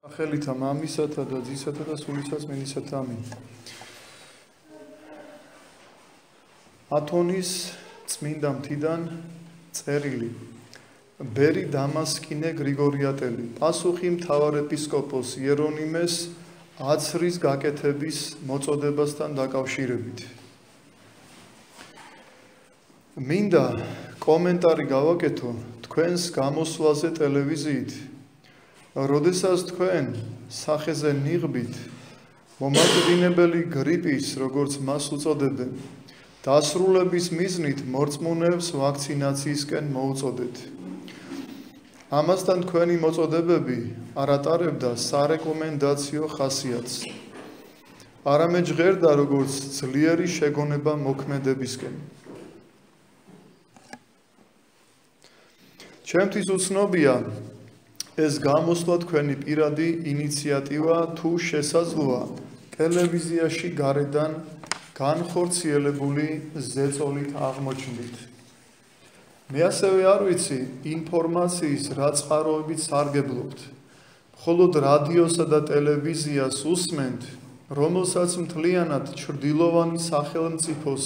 სახელითა მამისათა და ძისათა და სულიწაწმინდისათა ამინ. ათონის წმინდა მთიდან წერილი. ბერი დამასკინე გრიგორიატელი. პასუხი მთავარეპისკოპოს იერონიმეს აცრის გაკეთების მოწოდებასთან დაკავშირებით. მინდა კომენტარი გავაკეთო თქვენს გამოსვლაზე ტელევიზიით. როდესაც თქვენ სახეზე ნიღბით მომაკვდინებელი გრიპის, როგორც მას უწოდებენ, დასრულების მიზნით მორწმუნეებს ვაქცინაციისკენ მოუწოდეთ. ამასთან თქვენი მოწოდებები არ ატარებდა სარეკომენდაციო ხასიათს. არამედ ჟღერდა როგორც ძლიერი შეგონება მოქმედებისკენ. ჩემთვის უცნობია ეს გამოსვლა თქვენი პირადი ინიციატივა თუ შესაძლოა ტელევიზიაში გარედან განხორციელებული ზეწოლით აღმოჩნდით. მე ასევე არ ვიცი ინფორმაციის რა წყაროებით სარგებლობთ. მხოლოდ რადიოსა და ტელევიზიას უსმენთ, რომელსაც მთლიანად ჩრდილოვანი სახელმწიფოს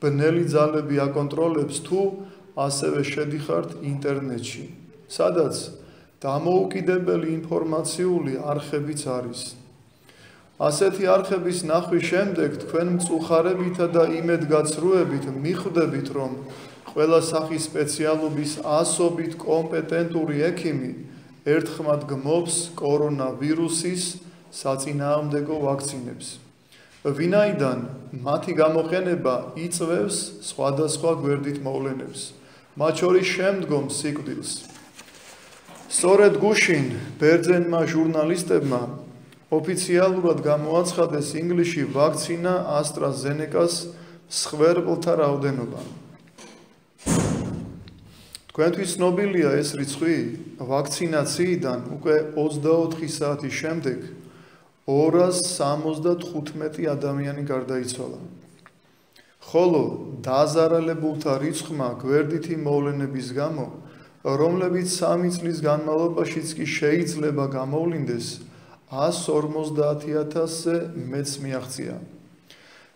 ბნელი ძალები აკონტროლებს თუ ასევე შედიხართ ინტერნეტში, სადაც დამოუკიდებელი ინფორმაციული არხებიც არის. ასეთი არხების ნახვის შემდეგ თქვენ მწუხარებითა და იმედგაცრუებით მიხვდებით, რომ ყველა სახის სპეციალობის ასობით კომპეტენტური ექიმი ერთხმად გმობს კორონავირუსის საწინააღმდეგო ვაქცინებს. ვინაიდან მათი გამოყენება იწვევს სხვადასხვა გვერდით მოვლენებს, მათ შორის შემდგომ სიკვდილს. სწორედ გუშინ ბერძენმა ჟურნალისტებმა ოფიციალურად გამოაცხადეს ინგლისში ვაქცინა AstraZeneca-ს მსხვერპლთა რაოდენობა. თქვენთვის ცნობილია ეს რიცხვი? ვაქცინაციიდან უკვე 24 საათის შემდეგ 275 ადამიანი გარდაიცვალა. ხოლო დაზარალებულთა რიცხვმა გვერდითი მოვლენების გამო, რომლებიც 3 წლის განმავლობაშიც კი შეიძლება გამოვლინდეს, 150,000-ზე მეც მიაღწია.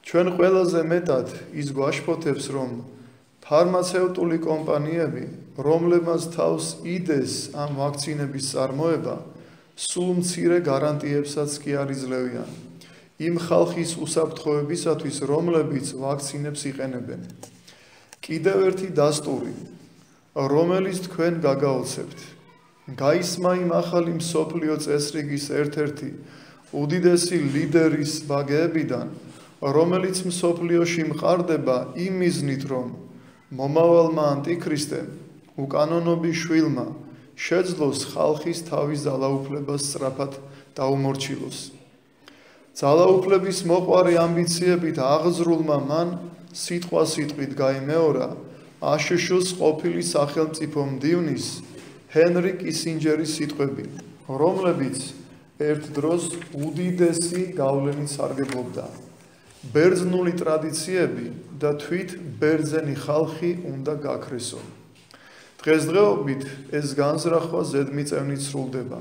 ჩვენ ყველაზე მეტად ის გვაშფოთებს, რომ ფარმაცევტული კომპანიები, რომლებმაც თავს იდეს ამ ვაქცინების წარმოება, სულ მცირე გარანტიებსაც კი არ იძლევიან იმ ხალხის უსაფრთხოებისათვის, რომლებიც ვაქცინებს იყენებენ. კიდევ ერთი დასტური, რომელიც თქვენ გაგაოცებთ. გაისმა იმ ახალი მსოფლიო წესრიგის ერთ-ერთი უდიდესი ლიდერის ვაგებიდან, რომელიც მსოფლიოში მყარდება იმ მიზნით, რომ მომავალმა ანტიქრისტემ, უკანონობის შვილმა, შეძლოს ხალხის თავის ძალაუფლებას სწრაფად დაუმორჩილოს. ძალაუფლების მოყვარი ამბიციებით აღზრულმა მან სიტყვასიტყვით გაიმეორა აშშ-ს ყოფილი სახელმწიფო მდივნის ჰენრი კისინჯერის სიტყვები, რომლებიც ერთ დროს უდიდესი გავლენით სარგებლობდა. ბერძნული ტრადიციები და თვით ბერძენი ხალხი უნდა გაქრესო. დღესდღეობით ეს განზრახვა ზედმიწევნით სრულდება.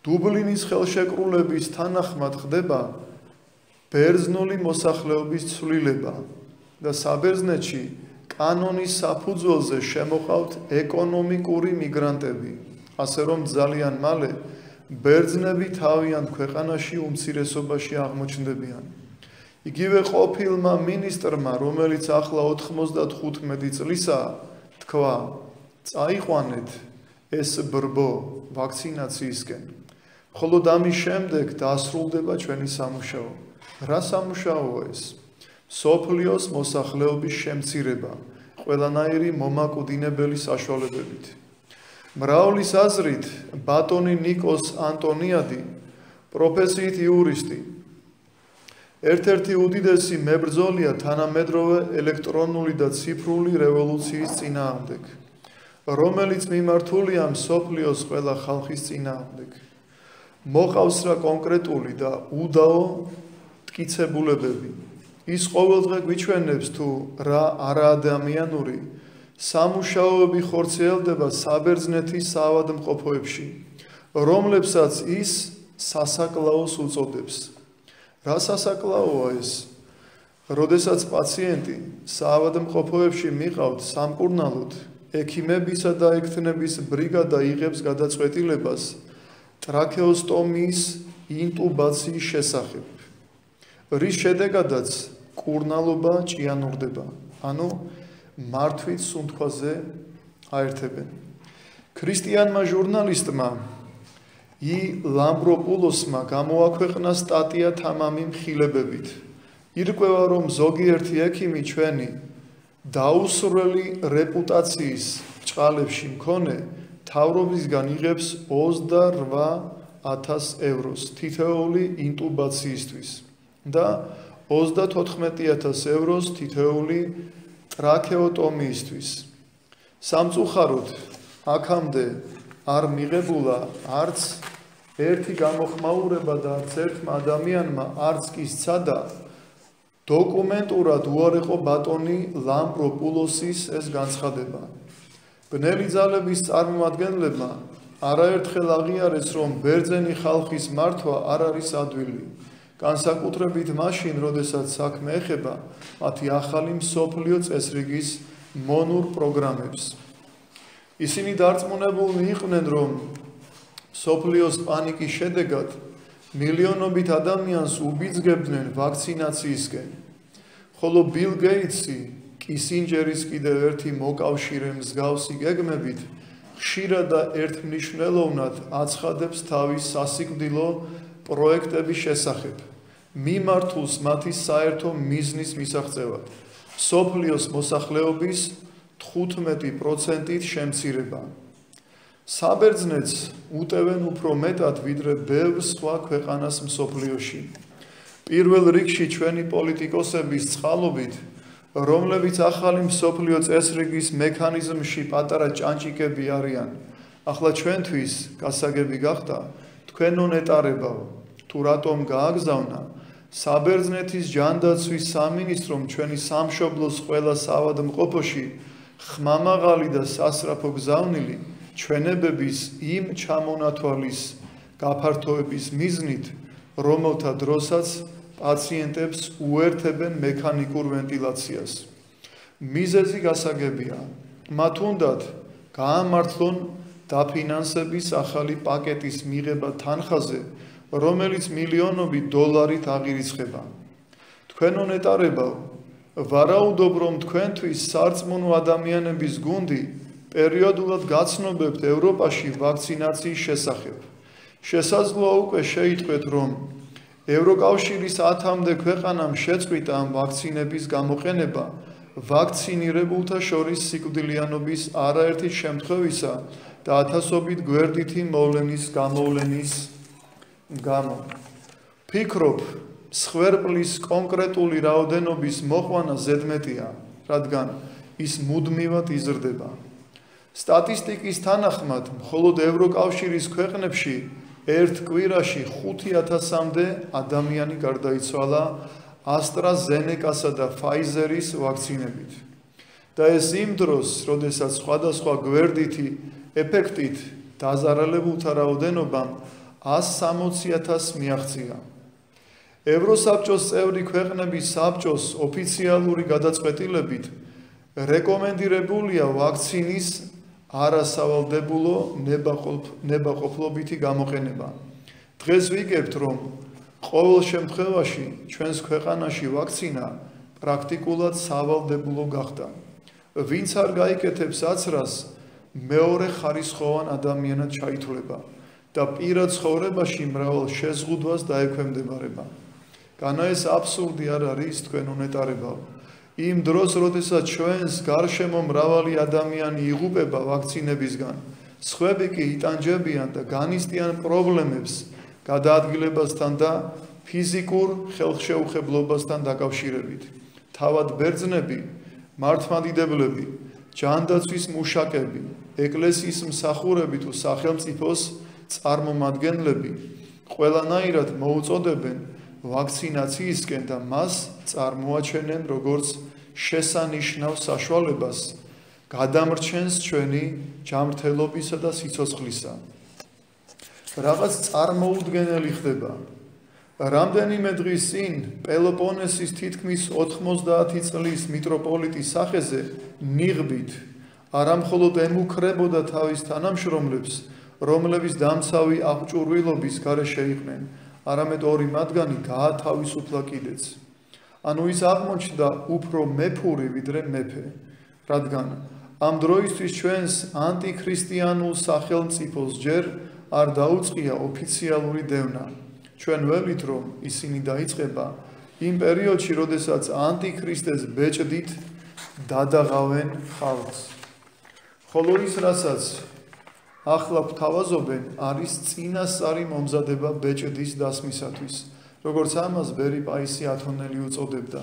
დუბლინის ხელშეკრულების თანახმად ხდება ბერძნული მოსახლეობის ცვლილება და საბერძნეთში კანონის საფუძველზე შემოყავთ ეკონომიკური მიგრანტები, ასე რომ ძალიან მალე ბერძნები თავიანთ ქვეყანაში უმცირესობაში აღმოჩნდებიან. იგივე ყოფილმა მინისტრმა, რომელიც ახლა 95 წლისაა, თქვა, წაიყვანეთ ეს ბრბო ვაქცინაციისკენ. მხოლოდ ამის შემდეგ დასრულდება ჩვენი სამუშაო. რა სამუშაოა ეს? მსოფლიოს მოსახლეობის შემცირება ყველანაირი მომაკვდინებელი საშუალებებით. მრავლის აზრით, ბატონი ნიკოს ანტონიადი, პროფესიით იურისტი, ერთ-ერთი უდიდესი მებრძოლია თანამედროვე ელექტრონული და ციფრული რევოლუციის წინააღმდეგ, რომელიც მიმართულია მსოფლიოს ყველა ხალხის წინააღმდეგ. მოყავს რა კონკრეტული და უდაო მტკიცებულებები. ის ყოველდღე გვიჩვენებს თუ რა არაადამიანური სამუშაოები ხორციელდება საბერძნეთის საავადმყოფოებში, რომლებსაც ის სასაკლაოს უწოდებს. რა სასაკლაოა ეს? როდესაც პაციენტი საავადმყოფოებში მიყავთ სამკურნალოდ, ექიმებისა და ექთნების ბრიგადა იღებს გადაწყვეტილებას ტრაქეოსტომიის ინტუბაციის შესახებ, რის შედეგადაც კურნალობა ჭიანურდება, ანუ მართვით სუნთქვაზე აერთებენ. ქრისტიანმა ჟურნალისტმა ი ლამბროპულოსმა გამოაქვეყნა სტატია თამამი მხილებებით. ირკვევა, რომ ზოგიერთი ექიმი ჩვენი დაუსრველი რეპუტაციის ბრჭყალებში მქონე მთავრობისგან იღებს 28,000 ევროს თითოეული ინტუბაციისთვის და 34,000 ევროს თითოეული ტრაქეოტომიისთვის. სამწუხაროდ, აქამდე არ მიღებულა არც ერთი გამოხმაურება და არც ერთმა ადამიანმა არც კი სცადა დოკუმენტურად უარეყო ბატონი ლამბროპულოსის ეს განცხადება. ბნელი ძალების წარმომადგენლებმა არაერთხელ აღიარეს, რომ ბერძენი ხალხის მართვა არ არის ადვილი, განსაკუთრებით მაშინ, როდესაც საქმე ეხება მათი ახალი მსოფლიო წესრიგის მონურ პროგრამებს. ისინი დარწმუნებულნი იყვნენ, რომ მსოფლიოს პანიკის შედეგად მილიონობით ადამიანს უბიძგებდნენ ვაქცინაციისკენ, ხოლო ბილ გეიტსი კისინჯერის კიდევ ერთი მოკავშირე მსგავსი გეგმებით ხშირად და ერთმნიშვნელოვნად აცხადებს თავის სასიკვდილო პროექტების შესახებ, მიმართულს მათი საერთო მიზნის მისაღწევად, მსოფლიოს მოსახლეობის 15%-ით შემცირება. საბერძნეთს უტევენ უფრო მეტად, ვიდრე ბევრ სხვა ქვეყანას მსოფლიოში. პირველ რიგში ჩვენი პოლიტიკოსების წყალობით, რომლებიც ახალი მსოფლიო წესრიგის მექანიზმში პატარა ჭანჭიკები არიან, ახლა ჩვენთვის გასაგები გახდა თქვენო ნეტარებაო, თუ რატომ გააგზავნა საბერძნეთის ჯანდაცვის სამინისტრომ ჩვენი სამშობლოს ყველა საავადმყოფოში ხმამაღალი და სასწრაფო გზავნილი ჩვენებების იმ ჩამონათვალის გაფართოების მიზნით, რომელთა დროსაც პაციენტებს უერთებენ მექანიკურ ვენტილაციას. მიზეზი გასაგებია, მათ უნდათ გაამართლონ დაფინანსების ახალი პაკეტის მიღება თანხაზე, რომელიც მილიონობით დოლარით აღირიცხება. თქვენო ნეტარებაო, ვარაუდობ, რომ თქვენთვის სარწმუნო ადამიანების გუნდი პერიოდულად გაცნობებთ ევროპაში ვაქცინაციის შესახებ. შესაძლოა უკვე შეიტყვეთ, რომ ევროკავშირის 10-მდე ქვეყანამ შეწყვიტა ამ ვაქცინების გამოყენება ვაქცინირებულთა შორის სიკვდილიანობის არაერთი შემთხვევისა და ათასობით გვერდითი მოვლენის გამო. ფიქრობ, მსხვერპლის კონკრეტული რაოდენობის მოყვანა ზედმეტია, რადგან ის მუდმივად იზრდება. სტატისტიკის თანახმად, მხოლოდ ევროკავშირის ქვეყნებში ერთ კვირაში 5,000-მდე ადამიანი გარდაიცვალა AstraZeneca-სა და Pfizer-ის ვაქცინებით. და ეს იმ დროს, როდესაც სხვადასხვა გვერდითი ეფექტით დაზარალებულთა რაოდენობამ 160,000 მიაღწია. ევროსაბჭოს წევრი ქვეყნების საბჭოს ოფიციალური გადაწყვეტილებით რეკომენდირებულია ვაქცინის არასავალდებულო ნებაყოფლობითი გამოყენება. დღეს ვიგებთ, რომ ყოველ შემთხვევაში ჩვენს ქვეყანაში ვაქცინა პრაქტიკულად სავალდებულო გახდა. ვინც არ გაიკეთებს აცრას, მეორე ხარისხოვან ადამიანად ჩაითვლება და პირად ცხოვრებაში მრავალ შეზღუდვას დაექვემდებარება. განა ეს აბსურდი არ არის თქვენო ნეტარებაო. იმ დროს, როდესაც ჩვენს გარშემო მრავალი ადამიანი იღუპება ვაქცინებისგან, სხვები კი იტანჯებიან და განიცდიან პრობლემებს გადაადგილებასთან და ფიზიკურ ხელშეუხებლობასთან დაკავშირებით. თავად ბერძნები, მართლმადიდებლები, ჯანდაცვის მუშაკები, ეკლესიის მსახურები თუ სახელმწიფოს წარმომადგენლები ყველანაირად მოუწოდებენ ვაქცინაციისკენ და მას წარმოაჩენენ როგორც შესანიშნავ საშუალებას გადამრჩენს ჩვენი ჯანმრთელობისა და სიცოცხლისა. რაღაც წარმოუდგენელი ხდება. რამდენიმე დღის წინ პელოპონესის თითქმის 90 წლის მიტროპოლიტის სახეზე ნიღბით არა მხოლოდ ემუქრებოდა თავის თანამშრომლებს, რომლებიც დამცავი აღჭურვილობის გარეშე იყვნენ, არამედ ორი მათგანი გაათავისუფლა კიდეც. ანუ ის აღმოჩნდა უფრო მეფური ვიდრე მეფე, რადგან ამ დროისთვის ჩვენს ანტიქრისტიანულ სახელმწიფოს ჯერ არ დაუწყია ოფიციალური დევნა. ჩვენ ველით, რომ ისინი დაიწყება იმ პერიოდში, როდესაც ანტიქრისტეს ბეჭდით დადაღავენ ხალხს. ხოლო ის, რასაც ახლა გვთავაზობენ, არის წინასწარი მომზადება ბეჭდის დასმისათვის, როგორც ამას ბერი პაისი ათონელი უწოდებდა.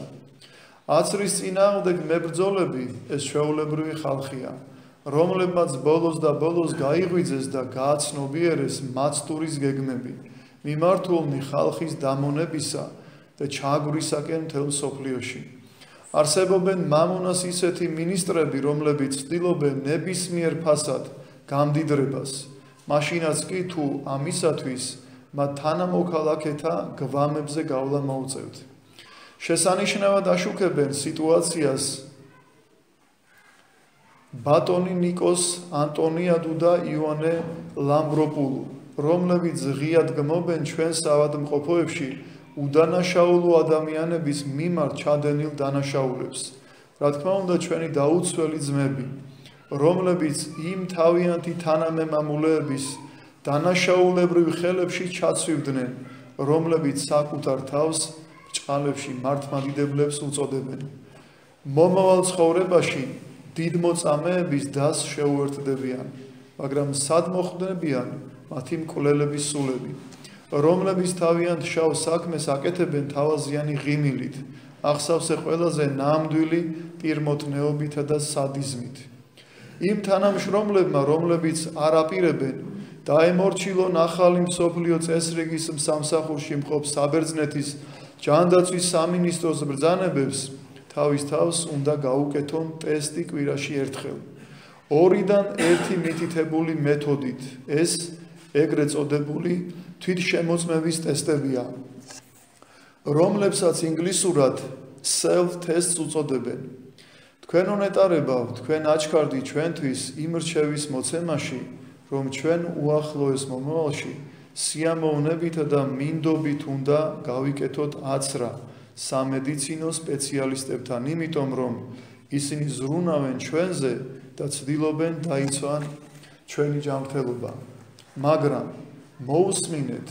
აცრის წინააღმდეგ მებრძოლები ეს ჩვეულებრივი ხალხია, რომლებმაც ბოლოს და ბოლოს გაიღვიძეს და გააცნობიერეს მაცტურის გეგმები, მიმართულნი ხალხის დამონებისა და ჩაგვრისაკენ მთელ სოფლიოში. არსებობენ მამონას ისეთი მინისტრები, რომლებიც ცდილობენ ნებისმიერ ფასად გამდიდრებას, მაშინაც კი თუ ამისათვის მათ თანამოქალაქეთა გვამებზე გავლა მოუწევთ. შესანიშნავად აშუქებენ სიტუაციას ბატონი ნიკოს ანტონიადუ და იოანე ლამბროპულუ, რომლებიც ღიად გმობენ ჩვენ საავადმყოფოებში უდანაშაულო ადამიანების მიმართ ჩადენილ დანაშაულებს. რა თქმა უნდა, ჩვენი დაუცველი ძმები, რომლებიც იმ თავიანთი თანამემამულეების დანაშაულებრივ ხელებში ჩაცვივდნენ, რომლებიც საკუთარ თავს ბრჭყალებში მართლმადიდებლებს უწოდებენ. მომავალ ცხოვრებაში დიდ მოწამეების დას შეუერთდებიან, მაგრამ სად მოხვდებიან მათი მკვლელების სულები, რომლებიც თავიანთ შავ საქმეს აკეთებენ თავაზიანი ღიმილით, ახსავსე ყველაზე ნამდვილი პირმოთნეობითა და სადიზმით. იმ თანამშრომლებმა, რომლებიც არ აპირებენ დაემორჩილონ ახალი მსოფლიო წესრიგის სამსახურში მყოფ საბერძნეთის ჯანდაცვის სამინისტროს ბრძანებებს, თავის თავს უნდა გაუკეთონ ტესტი კვირაში ერთხელ. ორიდან ერთი მითითებული მეთოდით, ეს ეგრეთ წოდებული თვითშემოწმების ტესტებია, რომლებსაც ინგლისურად self-tests უწოდებენ. თქვენ უნეტარებავ, თქვენ აჩქარდი ჩვენთვის იმ რჩევის მოცემაში, რომ ჩვენ უახლოეს მომავალში სიამოვნებით და მინდობით უნდა გავიკეთოთ აცრა სამედიცინო სპეციალისტებთან, იმიტომ რომ ისინი ზრუნავენ ჩვენზე და ცდილობენ დაიცვან ჩვენი ჯანმრთელობა. მაგრამ მოусმინეთ,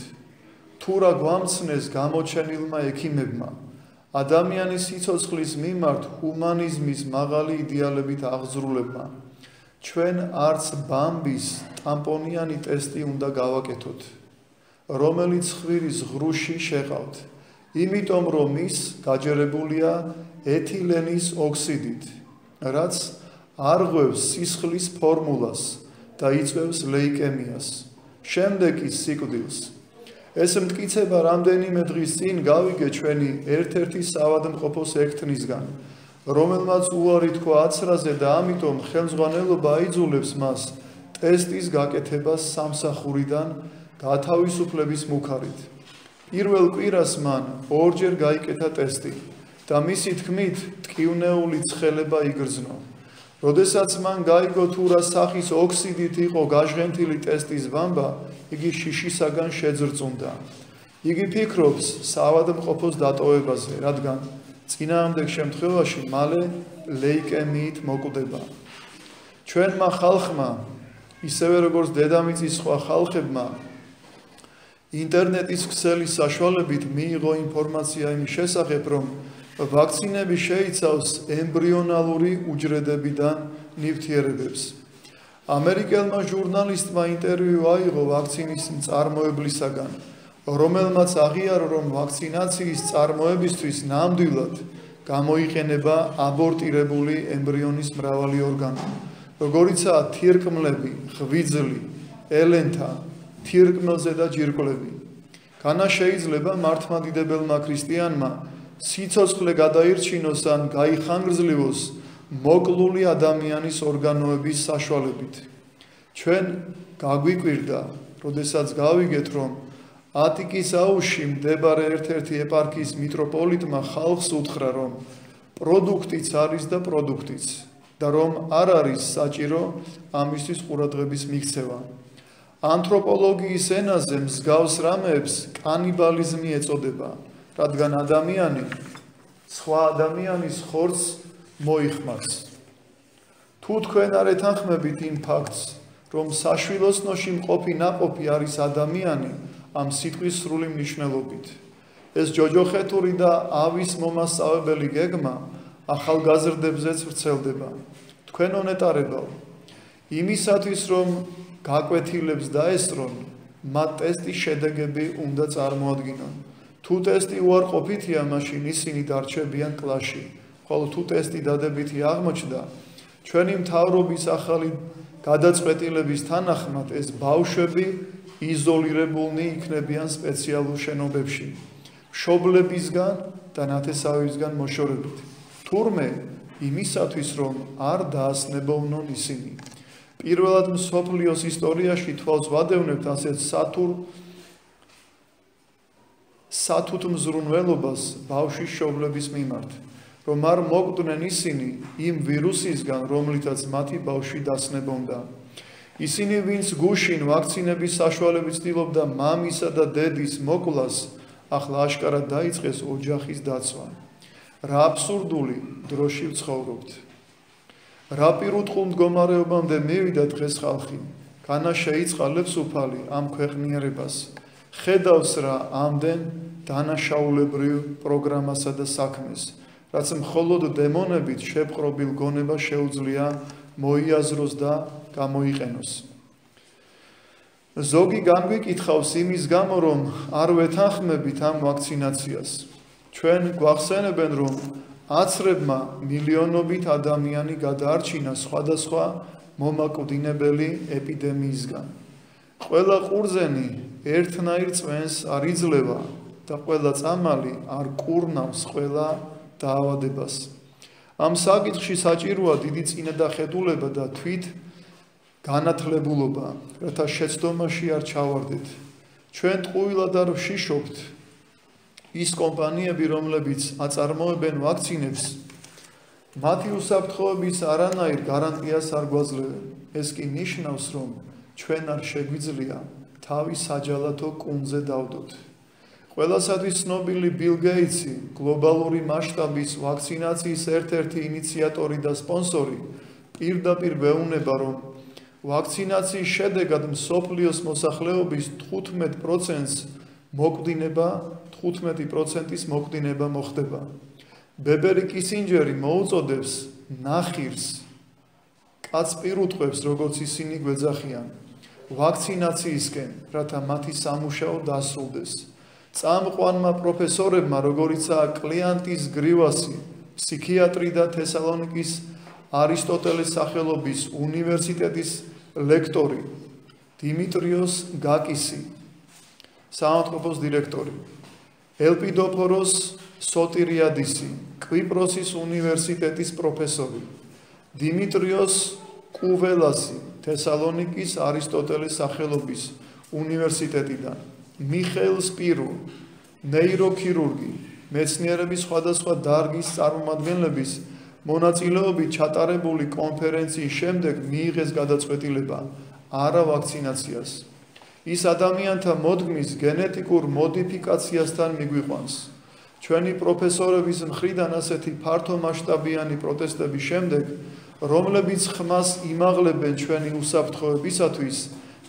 თუ რა გვამცნეს გამოჩენილმა ექიმებმა, ადამიანის სიცოცხლის მიმართ ჰუმანიზმის მაღალი იდეალებით აღზრულებმა, ჩვენ არც ბამბის ტამპონიანი ტესტი უნდა გავაკეთოთ, რომელიც ხვირის ღრუში შეყავთ, იმიტომ რომ ის გაჯერებულია ეთილენის ოქსიდით, რაც არღვევს სისხლის ფორმულას და იწვევს ლეიკემიას, შემდეგ ის სიკვდილს. ეს მტკიცება რამდენიმე დღის წინ გავიგე ჩვენი ერთ-ერთი საავადმყოფოს ექთნისგან, რომელმაც უარი თქვა აცრაზე და ამიტომ ხელმძღვანელობა აიძულებს მას ტესტის გაკეთებას სამსახურიდან გათავისუფლების მუქარით. პირველ კვირას მან ორჯერ გაიკეთა ტესტი და მისი თქმით ტკივნეული ცხელება იგრძნო. როდესაც მან გაიგო თუ რა სახის ოქსიდით იყო გაჟღენთილი ტესტის ბამბა, იგი შიშისაგან შეძრწუნდა. იგი ფიქრობს საავადმყოფოს დატოვებაზე, რადგან წინააღმდეგ შემთხვევაში მალე ლეიკემიით მოკვდება. ჩვენმა ხალხმა, ისევე როგორც დედამიწის სხვა ხალხებმა, ინტერნეტის ქსელის საშუალებით მიიღო ინფორმაცია იმის შესახებ, რომ ვაქცინები შეიცავს ემბრიონალური უჯრედებიდან ნივთიერებებს. ამერიკელმა ჟურნალისტმა ინტერვიუ აიღო ვაქცინის მწარმოებლისაგან, რომელმაც აღიარა, რომ ვაქცინაციის წარმოებისთვის ნამდვილად გამოიყენება აბორტირებული ემბრიონის მრავალი ორგანო, როგორიცაა თირკმლები, ღვიძლი, ელენთა, თირკმელზე და ჯირკვლები. განა შეიძლება მართლმადიდებელმა ქრისტიანმა სიცოცხლე გადაირჩინოს ან გაიხანგრძლივოს მოკლული ადამიანის ორგანოების საშუალებით. ჩვენ გაგვიკვირდა როდესაც გავიგეთ, რომ ატიკის აუზში მდებარე ერთ-ერთი ეპარქიის მიტროპოლიტმა ხალხს უთხრა, რომ პროდუქტიც არის და პროდუქტიც და რომ არ არის საჭირო ამისთვის ყურადღების მიქცევა. ანთროპოლოგიის ენაზე მსგავს რამეებს კანიბალიზმი ეწოდება, რადგან ადამიანი სხვა ადამიანის ხორცს მოიხმარს. თუ თქვენ არ ეთანხმებით იმ ფაქტს, რომ საშვილოსნოში მყოფი ნაყოფი არის ადამიანი ამ სიტყვის სრული მნიშვნელობით, ეს ჯოჯოხეთური და ავის მომასწავლებელი გეგმა ახალგაზრდებზეც ვრცელდება. თქვენ უნეტარებავ, იმისათვის რომ გაკვეთილებს დაესწრონ, მათ ტესტის შედეგები უნდა წარმოადგინონ. თუ ტესტი უარყოფითია, მაშინ ისინი დარჩებიან კლასში, ხოლო თუ ტესტი დადებითი აღმოჩნდა, ჩვენი მთავრობის ახალი გადაწყვეტილების თანახმად ეს ბავშვები იზოლირებულნი იქნებიან სპეციალურ შენობებში, მშობლებისგან და ნათესავებისგან მოშორებით. თურმე იმისათვის, რომ არ დაასნებოვნონ ისინი. პირველად მსოფლიოს ისტორიაში თვალს ვადევნებთ ასეთ სათუთ მზრუნველობას ბავშვის მშობლების მიმართ, რომ არ მოკვდნენ ისინი იმ ვირუსისგან, რომლითაც მათი ბავშვი დასნებონდა. ისინი, ვინც გუშინ ვაქცინების საშუალებით ცდილობდა მამისა და დედის მოკვლას, ახლა აშკარად დაიწყეს ოჯახის დაცვა. რა აბსურდული დროში ვცხოვრობთ. რა პირუტყულ მდგომარეობამდე მივიდა დღეს ხალხი, განა შეიწყალებს უფალი ამ ქვეყნიერებას, ხედავს რა ამდენ დანაშაულებრივ პროგრამასა და საქმეს, რაც მხოლოდ დემონებით შეპყრობილ გონებას შეუძლია მოიაზროს და გამოიყენოს. ზოგი განგვიკითხავს იმის გამო, რომ არ ვეთანხმებით ამ ვაქცინაციას. ჩვენ გვახსენებენ, რომ აცრებმა მილიონობით ადამიანი გადაარჩინა სხვადასხვა მომაკვდინებელი ეპიდემიისგან. ყველა ყურძენი ერთნაირ წვენს არ იძლევა და ყველა წამალი არ კურნავს ყველა დაავადებას. ამ საკითხში საჭიროა დიდი წინადახედულება და თვით განათლებულობა, რათა შეცდომაში არ ჩავარდეთ. ჩვენ ტყუილად არ ვშიშობთ ის კომპანიები, რომლებიც აწარმოებენ ვაქცინებს, მათი უსაფრთხოების არანაირ გარანტიას არ გვაძლევენ. ეს კი ნიშნავს, რომ ჩვენ არ შეგვიძლია თავი საჯალათო კუნძზე დავდოთ. ყველასათვის ცნობილი ბილ გეიტსი, გლობალური მასშტაბის ვაქცინაციის ერთ-ერთი ინიციატორი და სპონსორი, პირდაპირ ვეუბნება, რომ ვაქცინაციის შედეგად მსოფლიოს მოსახლეობის 15%-ს მოკვდინება 15%-ის მოკვდინება მოხდება. ბებერი კისინჯერი მოუწოდებს ნახირს კაც პირუტყვებს, როგორც ისინი გვეძახიან, ვაქცინაციისკენ, რათა მათი სამუშაო დასრულდეს. წამყვანმა პროფესორებმა, როგორიცაა კლიანტის გრივასი, ფსიქიატრი და თესალონიკის არისტოტელეს სახელობის უნივერსიტეტის ლექტორი, დიმიტრიოს გაკისი, საავადმყოფოს დირექტორი, ელპიდოფოროს სოტირიადისი, კვიპროსის უნივერსიტეტის პროფესორი, დიმიტრიოს კუველასი, თესალონიკის არისტოტელეს სახელობის უნივერსიტეტიდან, მიხეილ სპირუ, ნეიროქირურგი, მეცნიერების სხვადასხვა დარგის წარმომადგენლების მონაწილეობით ჩატარებული კონფერენციის შემდეგ მიიღეს გადაწყვეტილება არა ვაქცინაციას. ის ადამიანთა მოდგმის გენეტიკურ მოდიფიკაციასთან მიგვიყვანს. ჩვენი პროფესორების მხრიდან ასეთი ფართომასშტაბიანი პროტესტების შემდეგ, რომლებიც ხმას იმაღლებენ ჩვენი უსაფრთხოებისათვის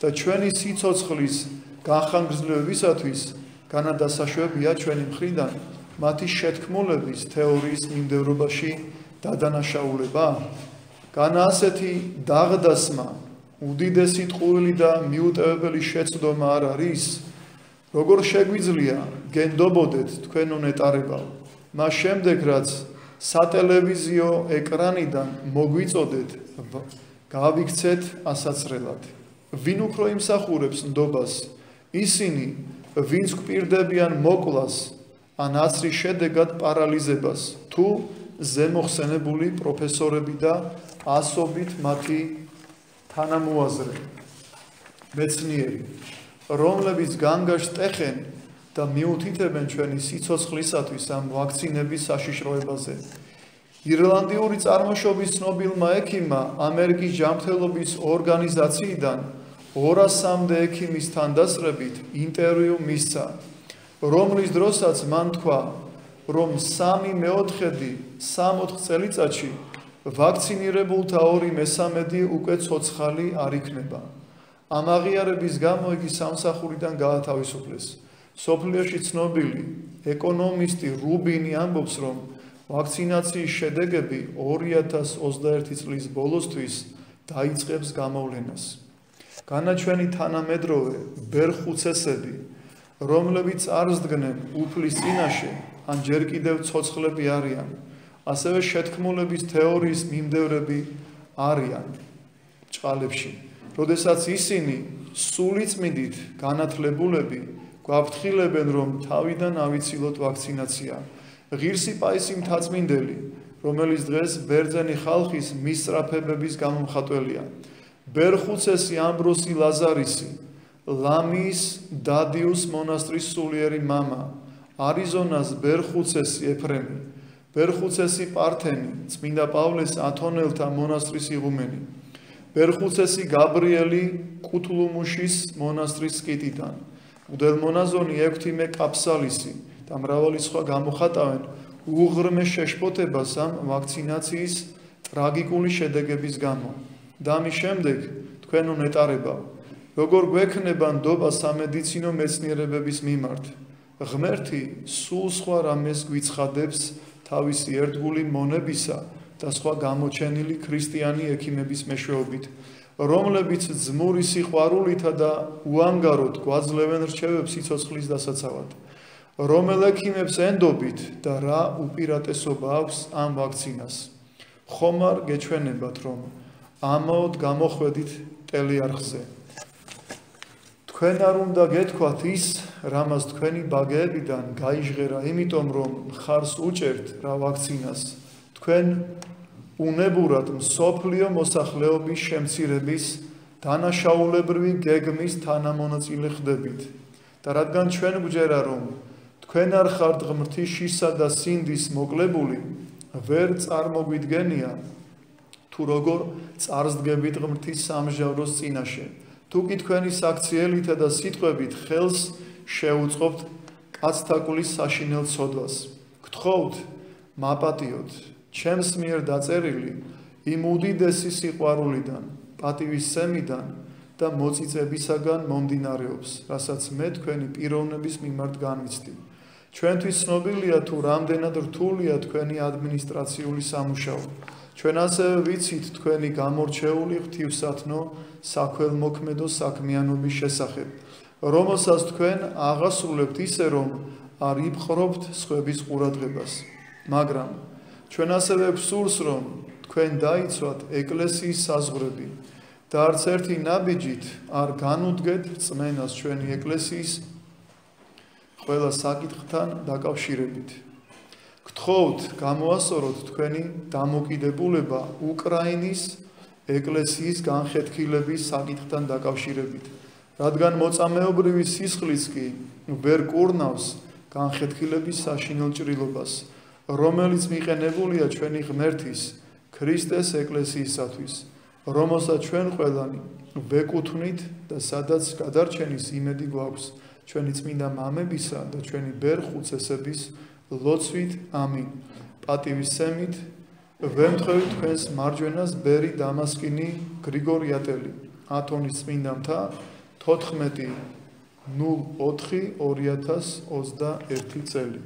და ჩვენი სიცოცხლის განხანგრძლივებისათვის, განადასაშვებია ჩვენი მხრიდან მათი შეთქმულების თეორიის მიმდევრობაში დადანაშაულება. განა ასეთი დაღდასმა უდიდესი ტყუილი და მიუტევებელი შეცდომა არ არის, როგორ შეგვიძლია გენდობოდეთ თქვენ უნეტარებავ, მას შემდეგ რაც სატელევიზიო ეკრანიდან მოგვიწოდეთ, გავიქცეთ ასაცრელად. ვინ უფრო იმსახურებს ნდობას? ისინი, ვინც გვპირდებიან მოკვლას ან აცრის შედეგად პარალიზებას, თუ ზემოხსენებული პროფესორები და ასობით მათი თანამოაზრე. მეცნიერი, რომლებიც განგაშს ტეხენ და მიუთითებენ ჩვენი სიცოცხლისათვის ამ ვაქცინების საშიშროებაზე. ირლანდიური წარმოშობის ცნობილმა ექიმმა ამერიკის ჯანმრთელობის ორგანიზაციიდან 200-მდე ექიმის თანდასწრებით ინტერვიუ მისცა, რომლის დროსაც მან თქვა, რომ 3/4 წელიწადში ვაქცინირებულთა 2/3 უკვე ცოცხალი არ იქნება. ამ აღიარების გამო იგი სამსახურიდან გაათავისუფლეს. სოფლიოში ცნობილი ეკონომისტი რუბინი ამბობს, რომ ვაქცინაციის შედეგები 2021 წლის ბოლოსთვის დაიწყებს გამოვლენას. განაჩვენი თანამედროვე ბერხუცესები, რომლებიც წარსდგნენ უფლის წინაშე, ან ჯერ კიდევ ცოცხლები არიან, ასევე შეთქმულების თეორიის მიმდევრები არიან ჭყალებში. როდესაც ისინი სულიწმიდით განათლებულები გვაფრთხილებენ, რომ თავიდან ავიცილოთ ვაქცინაცია. ღირსი პაისი მთაწმინდელი, რომელიც დღეს ბერძენი ხალხის მისწრაფებების გამომხატველია. ბერხუცესი ამბროსი ლაზარისი, ლამიის დადიუს მონასტრის სულიერი მამა, არიზონას ბერხუცესი ეფრემი, ბერხუცესი პართენი, წმინდა პავლეს ათონელთა მონასტრის იღუმენი, ბერხუცესი გაბრიელი კუთლუმუშის მონასტრის სკიტიდან, მღვდელმონაზონი ექვთიმე კაფსალისი და მრავალი სხვა გამოხატავენ უღრმე შეშფოთებას ამ ვაქცინაციის ტრაგიკული შედეგების გამო. და ამის შემდეგ თქვენ უნეტარებავ, როგორ გვექნება ნდობა სამედიცინო მეცნიერებების მიმართ. ღმერთი სულ სხვა რამეს გვიცხადებს თავისი ერთგული მონებისა და სხვა გამოჩენილი ქრისტიანი ექიმების მეშვეობით, რომლებიც ძმური სიყვარულითა და უანგაროდ გვაძლევენ რჩევებს სიცოცხლის დასაცავად. რომელ ექიმებს ენდობით და რა უპირატესობა აქვს ამ ვაქცინას. ხომ არ გეჩვენებათ, რომ ამაოდ გამოხვედით ტელეარხზე. თქვენ არ უნდა გეთქვათ ის, რამაც თქვენი ბაგეებიდან გაიჟღერა, იმიტომ რომ ხარს უჭერთ რა ვაქცინას. თქვენ უნებურად მსოფლიო მოსახლეობის შემცირების დანაშაულებრივი გეგმის თანამონაწილე ხდებით. და რადგან ჩვენ გვჯერა, რომ თქვენ არ ხართ ღმრთისშისა და სინდის მოკლებული, ვერ წარმოგვიდგენია თუ როგორ წარსდგებით ღმრთის სამჟავროს წინაშე. თუ კი თქვენი საქციელითა და სიტყვებით ხელს შეუწყობთ კაცთა კვლის საშინელ ცოდვას. გთხოვთ, მაპატიოთ, ჩემს მიერ დაწერილი იმ უდიდესი სიყვარულიდან, პატივისცემიდან და მოწიწებისაგან მომდინარეობს, რასაც მე თქვენი პიროვნების მიმართ განვიცდი. ჩვენთვის ცნობილია თუ რამდენად რთულია თქვენი ადმინისტრაციული სამუშაო. ჩვენ ასევე ვიცით თქვენი გამორჩეული ღვთივსათნო საქველმოქმედო საქმიანობის შესახებ, რომელსაც თქვენ აღასრულებთ ისე, რომ არ იპყრობთ სხვების ყურადღებას. მაგრამ ჩვენ ასევე ვსურს, რომ თქვენ დაიცვათ ეკლესიის საზღვრები და არც ერთი ნაბიჯით არ განუდგეთ რწმენას ჩვენი ეკლესიის ყველა საკითხთან დაკავშირებით. გთხოვთ, გამოასწოროთ თქვენი დამოკიდებულება უკრაინის ეკლესიის განხეთქილების საკითხთან დაკავშირებით, რადგან მოწამეობრივი სისხლიც კი ვერ კურნავს განხეთქილების საშინელ ჭრილობას, რომელიც მიყენებულია ჩვენი ღმერთის ქრისტეს ეკლესიისათვის, რომელსაც ჩვენ ყველანი ვეკუთვნით და სადაც გადარჩენის იმედი გვაქვს ჩვენი წმინდა მამებისა და ჩვენი ბერხუცესების ლოცვით. ამინ. პატივისცემით ვემთხვევით თქვენს მარჯვენას ბერი დამასკინი გრიგორიატელი, ათონის წმინდა მთა 14/04/2021 წელი.